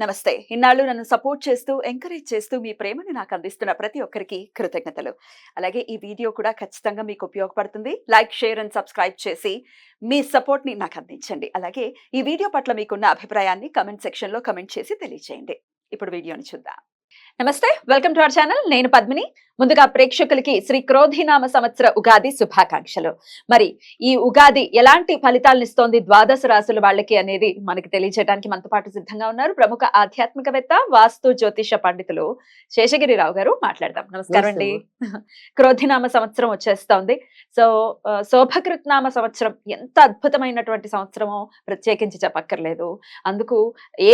నమస్తే. ఇన్నాళ్ళు నన్ను సపోర్ట్ చేస్తూ, ఎంకరేజ్ చేస్తూ మీ ప్రేమని నాకు అందిస్తున్న ప్రతి ఒక్కరికి కృతజ్ఞతలు. అలాగే ఈ వీడియో కూడా ఖచ్చితంగా మీకు ఉపయోగపడుతుంది. లైక్, షేర్ అండ్ సబ్స్క్రైబ్ చేసి మీ సపోర్ట్‌ని నాకు అందించండి. అలాగే ఈ వీడియో పట్ల మీకున్న అభిప్రాయాన్ని కామెంట్ సెక్షన్‌లో కామెంట్ చేసి తెలియజేయండి. ఇప్పుడు వీడియోని చూద్దాం. నమస్తే, వెల్కమ్ టు అవర్ ఛానల్. నేను పద్మిని. ముందుగా ప్రేక్షకులకి శ్రీ క్రోధినామ సంవత్సర ఉగాది శుభాకాంక్షలు. మరి ఈ ఉగాది ఎలాంటి ఫలితాలను ఇస్తోంది ద్వాదశ రాశుల వాళ్ళకి అనేది మనకి తెలియజేయడానికి మనతో పాటు సిద్ధంగా ఉన్నారు ప్రముఖ ఆధ్యాత్మికవేత్త, వాస్తు జ్యోతిష పండితులు శేషగిరిరావు గారు. మాట్లాడదాం. నమస్కారం అండి. క్రోధినామ సంవత్సరం వచ్చేస్తోంది. సో శోభకృత్నామ సంవత్సరం ఎంత అద్భుతమైనటువంటి సంవత్సరమో ప్రత్యేకించి చెప్పక్కర్లేదు. అందుకు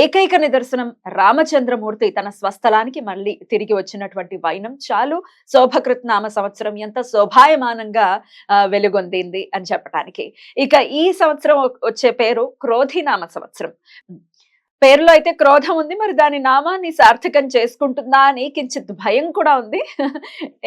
ఏకైక నిదర్శనం రామచంద్రమూర్తి తన స్వస్థలానికి మళ్ళీ తిరిగి వచ్చినటువంటి వైనం చాలు శోభకృత్నామ సంవత్సరం ఎంత శోభాయమానంగా వెలుగొందింది అని చెప్పడానికి. ఇక ఈ సంవత్సరం వచ్చే పేరు క్రోధినామ సంవత్సరం. పేరులో అయితే క్రోధం ఉంది, మరి దాని నామాన్ని సార్థకం చేసుకుంటుందా అని కించిత్ భయం కూడా ఉంది.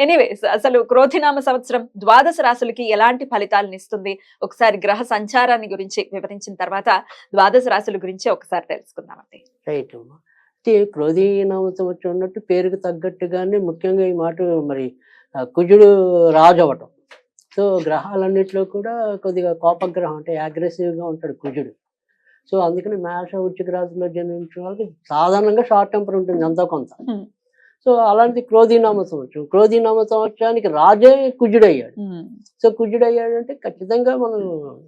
ఎనీవేస్, అసలు క్రోధినామ సంవత్సరం ద్వాదశ రాశులకి ఎలాంటి ఫలితాలను ఇస్తుంది ఒకసారి గ్రహ సంచారాన్ని గురించి వివరించిన తర్వాత ద్వాదశ రాశుల గురించి ఒకసారి తెలుసుకుందామండి. రైట్ అమ్మా. క్రోధీనామ సంవత్సరం ఉన్నట్టు పేరుకు తగ్గట్టుగానే ముఖ్యంగా ఈ మాట మరి కుజుడు రాజు అవ్వటం. సో గ్రహాలన్నింటిలో కూడా కొద్దిగా కోపగ్రహం, అంటే అగ్రెసివ్గా ఉంటాడు కుజుడు. సో అందుకని మేష వృశ్చిక రాశిలో జన్మించిన వాళ్ళకి సాధారణంగా షార్ట్ టెంపర్ ఉంటుంది ఎంతో కొంత. సో అలాంటి క్రోధీనామ సంవత్సరం, క్రోధీనామ సంవత్సరానికి రాజే కుజుడయ్యాడు. సో కుజుడయ్యాడంటే ఖచ్చితంగా మనం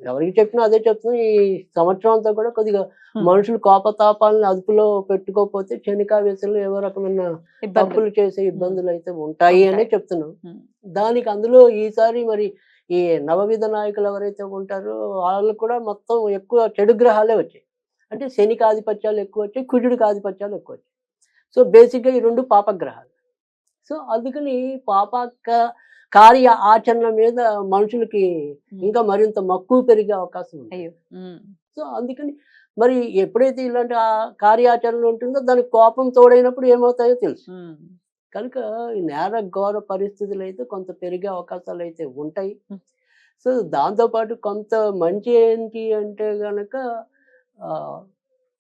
ఎవరికి చెప్పినా అదే చెప్తున్నాం. ఈ సంవత్సరం అంతా కూడా కొద్దిగా మనుషులు కోపతాపాలను అదుపులో పెట్టుకోకపోతే క్షణికావేశంలో ఏవో రకమైన తప్పులు చేసే ఇబ్బందులు అయితే ఉంటాయి అనే చెప్తున్నాం. దానికి అందులో ఈసారి మరి ఈ నవవిధ నాయకులు ఎవరైతే ఉంటారో వాళ్ళు కూడా మొత్తం ఎక్కువ చెడు గ్రహాలే వచ్చాయి. అంటే శనికి ఆధిపత్యాలు ఎక్కువ వచ్చాయి, కుజుడికి ఆధిపత్యాలు ఎక్కువ వచ్చాయి. సో బేసిక్గా ఈ రెండు పాపగ్రహాలు. సో అందుకని కార్య ఆచరణ మీద మనుషులకి ఇంకా మరింత మక్కువ పెరిగే అవకాశం ఉంది. సో అందుకని మరి ఎప్పుడైతే ఇలాంటి కార్యాచరణ ఉంటుందో దానికి కోపం తోడైనప్పుడు ఏమవుతాయో తెలుసు. కనుక ఈ నేర ఘోర పరిస్థితులు అయితే కొంత పెరిగే అవకాశాలు అయితే ఉంటాయి. సో దాంతోపాటు కొంత మంచి ఏంటి అంటే గనక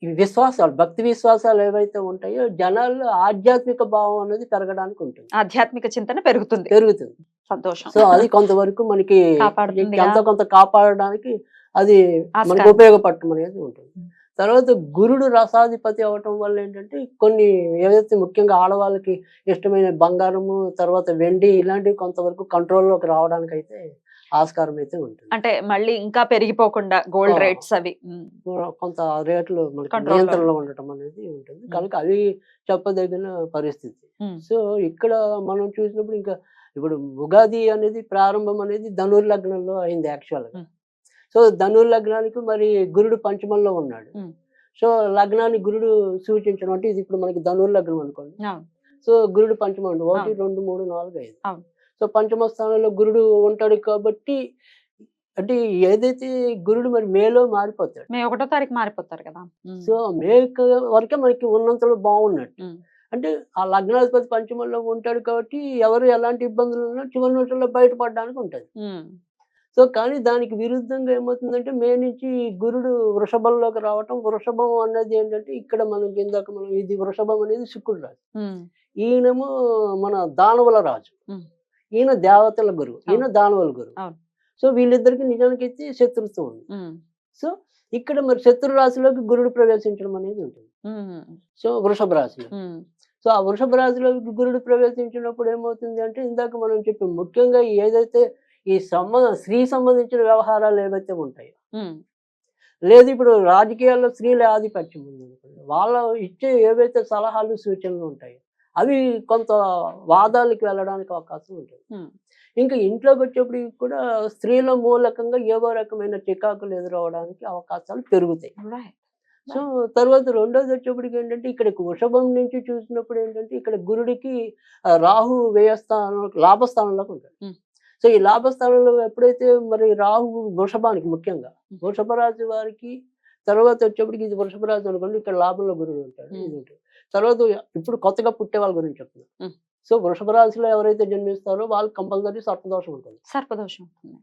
ఈ విశ్వాసాలు, భక్తి విశ్వాసాలు ఏవైతే ఉంటాయో జనాల్లో ఆధ్యాత్మిక భావం అనేది పెరగడానికి ఉంటుంది. ఆధ్యాత్మిక చింతన పెరుగుతుంది. సంతోషం. సో అది కొంతవరకు మనకి ఎంతో కొంత కాపాడడానికి అది మనకు ఉపయోగపడటం అనేది ఉంటుంది. తర్వాత గురుడు రసాధిపతి అవటం వల్ల ఏంటంటే కొన్ని ఏదైతే ముఖ్యంగా ఆడవాళ్ళకి ఇష్టమైన బంగారము, తర్వాత వెండి ఇలాంటివి కొంతవరకు కంట్రోల్లోకి రావడానికి అయితే ఆస్కారం అయితే ఉంటుంది. అంటే మళ్ళీ ఇంకా పెరిగిపోకుండా గోల్డ్ రేట్స్ అవి కొంత రేట్లు మనకి నియంత్రణలో ఉండటం అనేది ఉంటుంది. కనుక అవి చెప్పదగిన పరిస్థితి. సో ఇక్కడ మనం చూసినప్పుడు ఇంకా ఇప్పుడు ఉగాది అనేది ప్రారంభం అనేది ధనుర్ లగ్నంలో అయింది యాక్చువల్గా. సో ధనుర్ లగ్నానికి మరి గురుడు పంచమంలో ఉన్నాడు. సో లగ్నాన్ని గురుడు సూచించడం అంటే ఇది ఇప్పుడు మనకి ధనుర్ లగ్నం అనుకోండి. సో గురుడు పంచమం 1, 2, 3, 4, 5. సో పంచమ స్థానంలో గురుడు ఉంటాడు కాబట్టి అంటే ఏదైతే గురుడు మరి మేలో మారిపోతాడు. మే 1వ తారీఖు మారిపోతారు కదా. సో మే వరకే మనకి ఉన్నంతలో బాగున్నట్టు. అంటే ఆ లగ్నాధిపతి పంచమంలో ఉంటాడు కాబట్టి ఎవరు ఎలాంటి ఇబ్బందులు ఉన్నా చివరి నిమిషంలో బయటపడడానికి ఉంటుంది. సో కానీ దానికి విరుద్ధంగా ఏమవుతుందంటే మే నుంచి గురుడు వృషభంలోకి రావటం. వృషభం అనేది ఏంటంటే ఇక్కడ మనకి ఇందాక మనం ఇది వృషభం అనేది శుక్రుడు రాజు, ఈయనేమో మన దానవుల రాజు, ఈయన దేవతల గురువు, ఈయన దానవుల గురువు. సో వీళ్ళిద్దరికి నిజానికైతే శత్రుత్వం ఉంది. సో ఇక్కడ మరి శత్రు రాశిలోకి గురుడు ప్రవేశించడం అనేది ఉంటుంది. సో వృషభ రాశిలో. సో ఆ వృషభ రాశిలోకి గురుడు ప్రవేశించినప్పుడు ఏమవుతుంది అంటే ఇందాక మనం చెప్పాం ముఖ్యంగా ఏదైతే ఈ స్త్రీ సంబంధించిన వ్యవహారాలు ఏవైతే ఉంటాయో, లేదు ఇప్పుడు రాజకీయాల్లో స్త్రీల ఆధిపత్యం ఉంది, వాళ్ళ ఇచ్చే ఏవైతే సలహాలు సూచనలు ఉంటాయో అవి కొంత వాదాలకు వెళ్ళడానికి అవకాశం ఉంటుంది. ఇంకా ఇంట్లోకి వచ్చేప్పుడు కూడా స్త్రీల మూలకంగా ఏవో రకమైన చికాకులు ఎదురవడానికి అవకాశాలు పెరుగుతాయి. సో తర్వాత రెండోది వచ్చేప్పటికి ఏంటంటే ఇక్కడ వృషభం నుంచి చూసినప్పుడు ఏంటంటే ఇక్కడ గురుడికి రాహు వ్యయస్థానం లాభస్థానంలోకి ఉంటాడు. సో ఈ లాభస్థానంలో ఎప్పుడైతే మరి రాహు వృషభానికి ముఖ్యంగా వృషభ రాశి వారికి తర్వాత వచ్చేప్పటికి ఇది వృషభ రాశి అనుకోండి, ఇక్కడ లాభంలో గురుడు ఉంటాడు. ఇది ఉంటుంది. తర్వాత ఇప్పుడు కొత్తగా పుట్టే వాళ్ళ గురించి చెప్తున్నాను. సో వృషభ రాశిలో ఎవరైతే జన్మిస్తారో వాళ్ళు కంపల్సరీ సర్పదోషం ఉంటుంది. సర్పదోషం ఉంటుంది.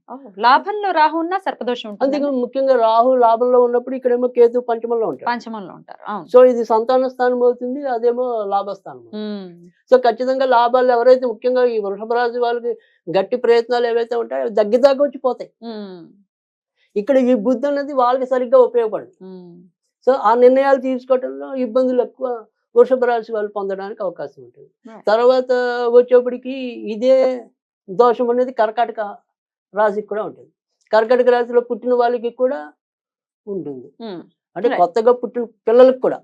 లాభంలో రాహు ఉన్నా సర్పదోషం ఉంటుంది. అందుకే ముఖ్యంగా రాహు లాభంలో ఉన్నప్పుడు ఇక్కడేమో కేతు పంచమంలో ఉంటారు. పంచమంలో ఉంటారు. సో ఇది సంతాన స్థానం అవుతుంది, అదేమో లాభస్థానం. సో ఖచ్చితంగా లాభాలు ఎవరైతే ముఖ్యంగా ఈ వృషభ రాశి వాళ్ళకి గట్టి ప్రయత్నాలు ఏవైతే ఉంటాయో దగ్గర వచ్చి పోతాయి. ఇక్కడ ఈ బుద్ధి అనేది వాళ్ళకి సరిగ్గా ఉపయోగపడదు. సో ఆ నిర్ణయాలు తీసుకోవడంలో ఇబ్బందులు ఎక్కువ వృషభ రాశి వాళ్ళు పొందడానికి అవకాశం ఉంటుంది. తర్వాత వచ్చేప్పటికి ఇదే దోషం అనేది కర్కాటక రాశికి కూడా ఉంటుంది. కర్కాటక రాశిలో పుట్టిన వాళ్ళకి కూడా ఉంటుంది. అంటే కొత్తగా పుట్టిన పిల్లలకు కూడా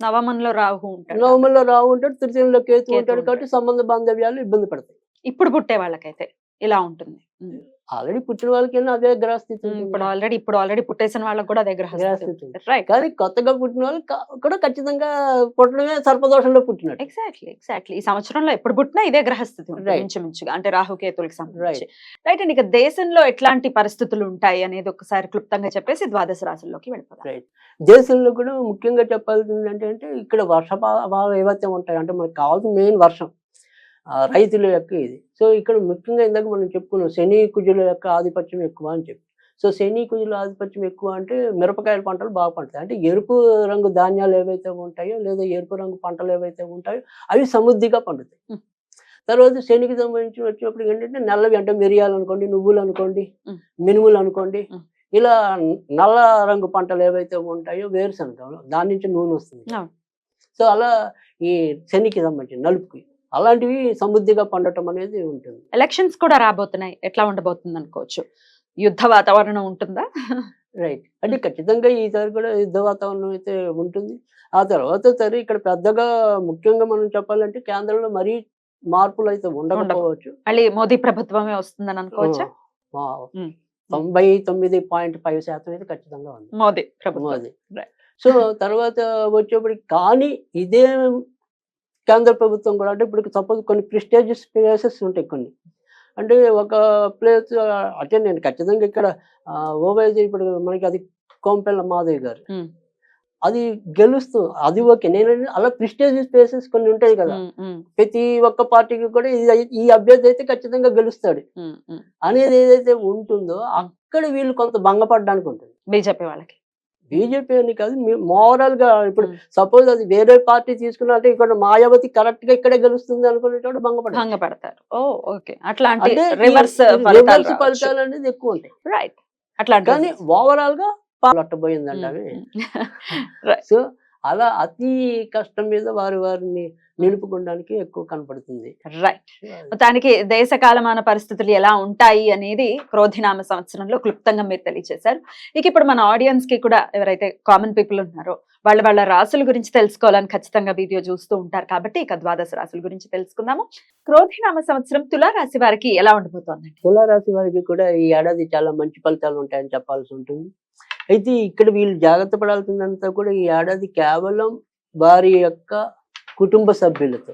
నవమంలో రాహు ఉంటాడు. నవమంలో రాహు ఉంటాడు, తృతీయంలో కేతు ఉంటాడు. కాబట్టి సంబంధ బాంధవ్యాలు ఇబ్బంది పడతాయి. ఇప్పుడు పుట్టే వాళ్ళకైతే ఇలా ఉంటుంది. ఆల్రెడీ పుట్టిన వాళ్ళకి అదే గ్రహస్థితి. ఇప్పుడు ఆల్రెడీ పుట్టేసిన వాళ్ళకి కూడా అదే గ్రహస్థితి. కానీ కొత్తగా పుట్టిన వాళ్ళకి కూడా ఖచ్చితంగా పుట్టడమే సర్పదోషంలో పుట్టినట్టు. ఎగ్జాక్ట్లీ ఈ సంవత్సరంలో ఎప్పుడు పుట్టినా ఇదే గ్రహస్థితి ఇంచుమించుగా, అంటే రాహుకేతులకు సంబంధించి. రైట్ అండి. ఇక దేశంలో ఎట్లాంటి పరిస్థితులు ఉంటాయి అనేది ఒకసారి క్లుప్తంగా చెప్పేసి ద్వాదశ రాశుల్లోకి వెళ్ళిపోతాం. రైట్. దేశంలో కూడా ముఖ్యంగా చెప్పాల్సింది అంటే ఇక్కడ వర్షపాతాలు ఏవైతే ఉంటాయి అంటే మనకు కావాల్సిన మెయిన్ వర్షం, రైతుల యొక్క ఇది. సో ఇక్కడ ముఖ్యంగా ఇందాక మనం చెప్పుకున్నాం శని కుజుల యొక్క ఆధిపత్యం ఎక్కువ అని చెప్పి. సో శని కుజుల ఆధిపత్యం ఎక్కువ అంటే మిరపకాయల పంటలు బాగా పండుతాయి. అంటే ఎరుపు రంగు ధాన్యాలు ఏవైతే ఉంటాయో లేదా ఎరుపు రంగు పంటలు ఏవైతే ఉంటాయో అవి సమృద్ధిగా పండుతాయి. తర్వాత శనికి సంబంధించి వచ్చినప్పుడు ఏంటంటే నల్లవి అంటే మిరియాలు అనుకోండి, నువ్వులు అనుకోండి, మినుములు అనుకోండి, ఇలా నల్ల రంగు పంటలు ఏవైతే ఉంటాయో వేరుశనగ దాని నుంచి నూనె వస్తుంది. సో అలా ఈ శనికి సంబంధించి నలుపుకి అలాంటివి సమృద్ధిగా పండటం అనేది ఉంటుంది. ఎలక్షన్స్ కూడా రాబోతున్నాయి, ఎట్లా ఉండబోతుంది అనుకోవచ్చు? యుద్ధ వాతావరణం ఉంటుందా? రైట్. అంటే ఖచ్చితంగా ఈసారి కూడా యుద్ధ వాతావరణం అయితే ఉంటుంది. ఆ తర్వాత సరే ఇక్కడ పెద్దగా ముఖ్యంగా మనం చెప్పాలంటే కేంద్రంలో మరీ మార్పులు అయితే ఉండకపోవచ్చు. మళ్ళీ మోదీ ప్రభుత్వమే వస్తుందని అనుకోవచ్చా? 99.5% అయితే ఖచ్చితంగా ఉంది మోదీ ప్రభుత్వం. సో తర్వాత వచ్చేప్పటికి కానీ ఇదే కేంద్ర ప్రభుత్వం కూడా అంటే ఇప్పుడు సపోజ్ కొన్ని ప్రెస్టీజియస్ ప్లేసెస్ ఉంటాయి కొన్ని. అంటే ఒక ప్లేస్ అంటే నేను ఖచ్చితంగా ఇక్కడ ఓవైసీ ఇప్పుడు మనకి అది కోంపెల్ల మాధవ్ గారు అది గెలుస్తూ అది ఓకే. నేను అలా ప్రెస్టీజియస్ ప్లేసెస్ కొన్ని ఉంటాయి కదా, ప్రతి ఒక్క పార్టీకి కూడా ఈ అభ్యర్థి అయితే ఖచ్చితంగా గెలుస్తాడు అనేది ఏదైతే ఉంటుందో అక్కడ వీళ్ళు కొంత భంగపడడానికి ఉంటుంది బీజేపీ వాళ్ళకి. బీజేపీ అని కాదు, మోరల్ గా ఇప్పుడు సపోజ్ అది వేరే పార్టీ తీసుకున్నా అంటే ఇక్కడ మాయావతి కరెక్ట్ గా ఇక్కడే గెలుస్తుంది అనుకునేటప్పుడు భంగపడతారు. అట్లాంటి ఫలితాలు అనేది ఎక్కువ ఉంటాయి. రైట్. అట్లా కానీ ఓవరాల్ గా పట్టబోయిందంటే సో అలా అతి కష్టం మీద వారిని నిలుపుకోవడానికి ఎక్కువ కనపడుతుంది. రైట్. మొత్తానికి దేశ కాలమాన పరిస్థితులు ఎలా ఉంటాయి అనేది క్రోధినామ సంవత్సరంలో క్లుప్తంగా మీరు తెలియజేశారు. ఇక ఇప్పుడు మన ఆడియన్స్ కి కూడా ఎవరైతే కామన్ పీపుల్ ఉన్నారో వాళ్ళ రాశుల గురించి తెలుసుకోవాలని ఖచ్చితంగా వీడియో చూస్తూ ఉంటారు కాబట్టి ఇక ద్వాదశ రాశుల గురించి తెలుసుకుందాము. క్రోధినామ సంవత్సరం తులారాశి వారికి ఎలా ఉండబోతోందండి? తులారాశి వారికి కూడా ఈ ఏడాది చాలా మంచి ఫలితాలు ఉంటాయని చెప్పాల్సి ఉంటుంది. అయితే ఇక్కడ వీళ్ళు జాగ్రత్త పడాల్సిందంతా కూడా ఈ ఏడాది కేవలం వారి యొక్క కుటుంబ సభ్యులతో,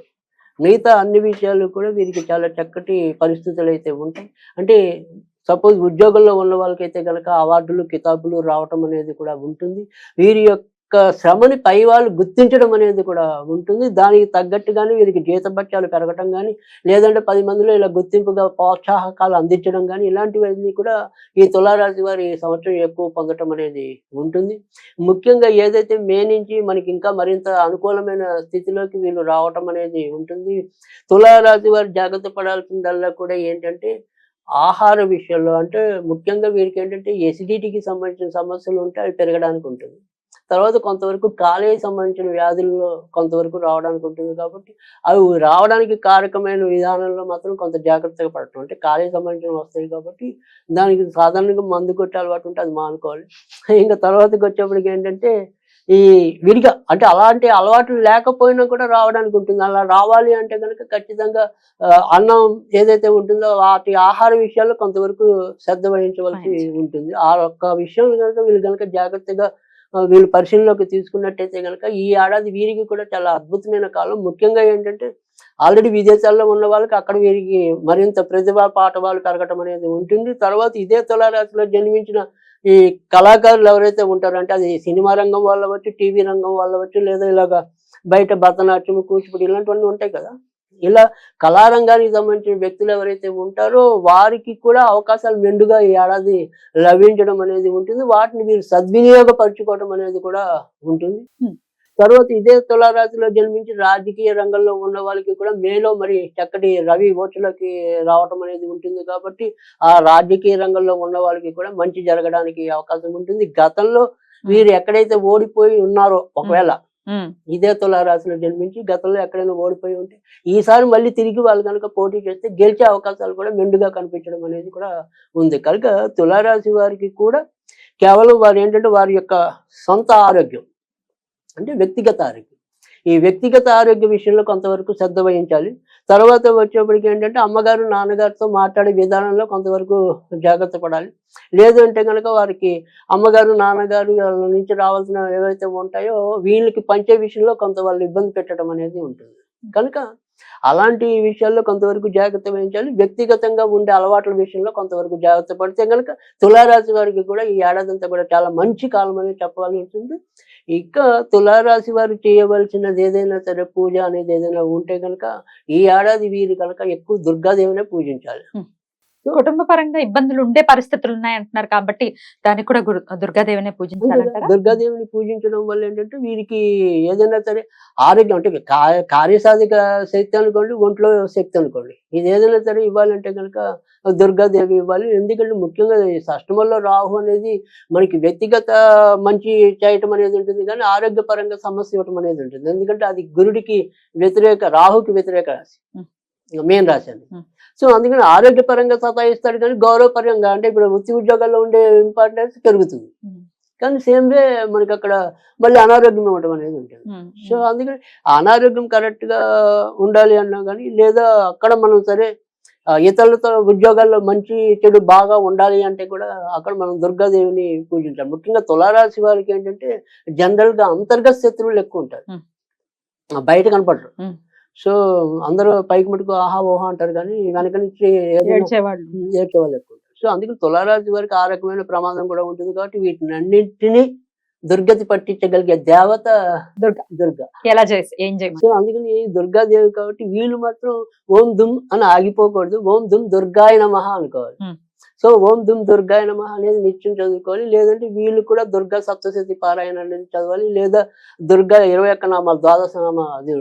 మిగతా అన్ని విషయాలు కూడా వీరికి చాలా చక్కటి పరిస్థితులు అయితే ఉంటాయి. అంటే సపోజ్ ఉద్యోగంలో ఉన్న వాళ్ళకైతే కనుక అవార్డులు కితాబులు రావటం అనేది కూడా ఉంటుంది. వీరి యొక్క శ్రమని పై వాళ్ళు గుర్తించడం అనేది కూడా ఉంటుంది. దానికి తగ్గట్టుగానే వీరికి జీతభత్యాలు పెరగటం కానీ లేదంటే 10 మందిలో ఇలా గుర్తింపుగా ప్రోత్సాహకాలు అందించడం కానీ ఇలాంటివన్నీ కూడా ఈ తులారాశి వారి సంవత్సరం ఎక్కువ పొందటం అనేది ఉంటుంది. ముఖ్యంగా ఏదైతే మే నుంచి మనకి ఇంకా మరింత అనుకూలమైన స్థితిలోకి వీళ్ళు రావటం అనేది ఉంటుంది. తులారాశి వారు జాగ్రత్త పడాల్సిందల్లా కూడా ఏంటంటే ఆహార విషయంలో, అంటే ముఖ్యంగా వీరికి ఏంటంటే ఎసిడిటీకి సంబంధించిన సమస్యలు ఉంటే అవి పెరగడానికి ఉంటుంది. తర్వాత కొంతవరకు కాలేయ సంబంధించిన వ్యాధుల్లో కొంతవరకు రావడానికి ఉంటుంది. కాబట్టి అవి రావడానికి కారకమైన విధానంలో మాత్రం కొంత జాగ్రత్తగా పడటం. అంటే కాలేయ సంబంధించిన వస్తాయి కాబట్టి దానికి సాధారణంగా మందు కొట్టే అలవాటు ఉంటే అది మానుకోవాలి. ఇంకా తర్వాతకి వచ్చేప్పటికి ఏంటంటే ఈ విడిగా అంటే అలాంటి అలవాట్లు లేకపోయినా కూడా రావడానికి ఉంటుంది. అలా రావాలి అంటే కనుక ఖచ్చితంగా అన్నం ఏదైతే ఉంటుందో వాటి ఆహార విషయాల్లో కొంతవరకు శ్రద్ధ వహించవలసి ఉంటుంది. ఆ ఒక్క విషయం కనుక వీళ్ళు కనుక జాగ్రత్తగా వీళ్ళు పరిశీలనలోకి తీసుకున్నట్టయితే కనుక ఈ ఏడాది వీరికి కూడా చాలా అద్భుతమైన కాలం. ముఖ్యంగా ఏంటంటే ఆల్రెడీ విదేశాల్లో ఉన్న వాళ్ళకి అక్కడ వీరికి మరింత ప్రతిభా పాఠవాలు పెరగటం అనేది ఉంటుంది. తర్వాత ఇదే తులారాశిలో జన్మించిన ఈ కళాకారులు ఎవరైతే ఉంటారో అంటే అది సినిమా రంగం వాళ్ళవచ్చు, టీవీ రంగం వాళ్ళవచ్చు, లేదా ఇలాగా బయట భరతనాట్యం, కూచిపూడి ఇలాంటివన్నీ ఉంటాయి కదా, ఇలా కళారంగానికి సంబంధించిన వ్యక్తులు ఎవరైతే ఉంటారో వారికి కూడా అవకాశాలు మెండుగా ఈ ఏడాది లభించడం అనేది ఉంటుంది. వాటిని మీరు సద్వినియోగపరచుకోవడం అనేది కూడా ఉంటుంది. తర్వాత ఇదే తులారాశిలో జన్మించి రాజకీయ రంగంలో ఉన్న వాళ్ళకి కూడా మేలో మరి చక్కటి రవి ఓట్లకి రావటం అనేది ఉంటుంది. కాబట్టి ఆ రాజకీయ రంగంలో ఉన్న వాళ్ళకి కూడా మంచి జరగడానికి అవకాశం ఉంటుంది. గతంలో వీరు ఎక్కడైతే ఓడిపోయి ఉన్నారో ఒకవేళ ఇదే తులారాశిలో జన్మించి గతంలో ఎక్కడైనా ఓడిపోయి ఉంటే ఈసారి మళ్ళీ తిరిగి వాళ్ళు కనుక పోటీ చేస్తే గెలిచే అవకాశాలు కూడా మెండుగా కనిపించడం అనేది కూడా ఉంది. కనుక తులారాశి వారికి కూడా కేవలం వారు ఏంటంటే వారి యొక్క సొంత ఆరోగ్యం అంటే వ్యక్తిగత ఆరోగ్యం, ఈ వ్యక్తిగత ఆరోగ్య విషయంలో కొంతవరకు శ్రద్ధ వహించాలి. తర్వాత వచ్చేప్పటికి ఏంటంటే అమ్మగారు నాన్నగారితో మాట్లాడే విధానంలో కొంతవరకు జాగ్రత్త పడాలి. లేదు అంటే కనుక వారికి అమ్మగారు నాన్నగారు వాళ్ళ నుంచి రావాల్సిన ఏవైతే ఉంటాయో వీళ్ళకి పంచే విషయంలో కొంత వాళ్ళు ఇబ్బంది పెట్టడం అనేది ఉంటుంది. కనుక అలాంటి విషయాల్లో కొంతవరకు జాగ్రత్త వహించాలి. వ్యక్తిగతంగా ఉండే అలవాట్ల విషయంలో కొంతవరకు జాగ్రత్త పడితే కనుక తులారాశి వారికి కూడా ఈ ఏడాది అంతా కూడా చాలా మంచి కాలం అనేది చెప్పాల్సి ఉంటుంది. ఇక తులారాశి వారు చేయవలసినది ఏదైనా సరే పూజ అనేది ఏదైనా ఉంటే కనుక ఈ ఏడాది వీరు కనుక ఎక్కువ దుర్గాదేవినే పూజించాలి. కుటుంబ పరంగా ఇబ్బందులు ఉండే పరిస్థితులు ఉన్నాయంటున్నారు కాబట్టి దానికి కూడా దుర్గాదేవినే పూజించాలంటారా? దుర్గాదేవిని పూజించడం వల్ల ఏంటంటే వీరికి ఏదైనా సరే ఆరోగ్యం అంటే కార్యసాధిక శక్తి అనుకోండి, ఒంట్లో శక్తి అనుకోండి, ఇది ఏదైనా సరే ఇవ్వాలంటే కనుక దుర్గాదేవి ఇవ్వాలి. ఎందుకంటే ముఖ్యంగా ఈ అష్టమంలో రాహు అనేది మనకి వ్యక్తిగత మంచి చేయటం అనేది ఉంటుంది, కానీ ఆరోగ్యపరంగా సమస్య ఇవ్వటం అనేది ఉంటుంది. ఎందుకంటే అది గురుడికి వ్యతిరేక, రాహుకి వ్యతిరేక రాశి, మెయిన్ రాశి అండి. సో అందుకని ఆరోగ్యపరంగా సతాయిస్తాడు, కానీ గౌరవపరంగా అంటే ఇప్పుడు వృత్తి ఉద్యోగాల్లో ఉండే ఇంపార్టెన్స్ పెరుగుతుంది. కానీ సేమ్ వే మనకి అక్కడ మళ్ళీ అనారోగ్యం ఇవ్వటం అనేది ఉంటుంది. సో అందుకని అనారోగ్యం కరెక్ట్ గా ఉండాలి అన్నా కానీ, లేదా అక్కడ మనం సరే ఇతరులతో ఉద్యోగాల్లో మంచి చెడు బాగా ఉండాలి అంటే కూడా అక్కడ మనం దుర్గాదేవిని పూజించాలి. ముఖ్యంగా తులారాశి వారికి ఏంటంటే జనరల్ గా అంతర్గత శత్రువులు ఎక్కువ ఉంటారు, బయట కనపడరు. సో అందరూ పైకి మటుకు ఆహా ఓహా అంటారు, కానీ వెనక నుంచి ఏడ్చేవాళ్ళు ఎక్కువ ఉంటారు. సో అందుకని తులారాశి వారికి ఆ రకమైన ప్రమాదం కూడా ఉంటుంది. కాబట్టి వీటిని అన్నింటినీ దుర్గతి పట్టించగలిగే దేవత దుర్గా. ఎలా చేసి ఏం చేయాలి? సో అందుకని దుర్గాదేవి కాబట్టి వీళ్ళు మాత్రం ఓం దుమ్ అని ఆగిపోకూడదు, ఓం దుమ్ దుర్గాయ నమః అనుకోవాలి. సో ఓం దుమ్ దుర్గాయ నమః అనేది నిత్యం చదువుకోవాలి. లేదంటే వీళ్ళు కూడా దుర్గా సప్తశతి పారాయణ అనేది చదవాలి, లేదా దుర్గా 21 నామాలు, ద్వాదశ నామ అది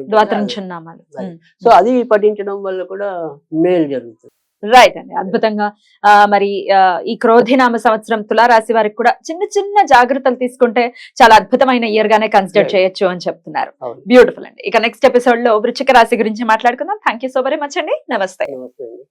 నామాలు. సో అది పఠించడం వల్ల కూడా మేలు జరుగుతుంది. రైట్ అండి, అద్భుతంగా. మరి ఈ క్రోధినామ సంవత్సరం తులారాశి వారికి కూడా చిన్న చిన్న జాగ్రత్తలు తీసుకుంటే చాలా అద్భుతమైన ఇయర్ గానే కన్సిడర్ చేయొచ్చు అని చెప్తున్నారు. బ్యూటిఫుల్ అండి. ఇక నెక్స్ట్ ఎపిసోడ్ లో వృశ్చిక రాశి గురించి మాట్లాడుకుందాం. Thank you so very much అండి. నమస్తే.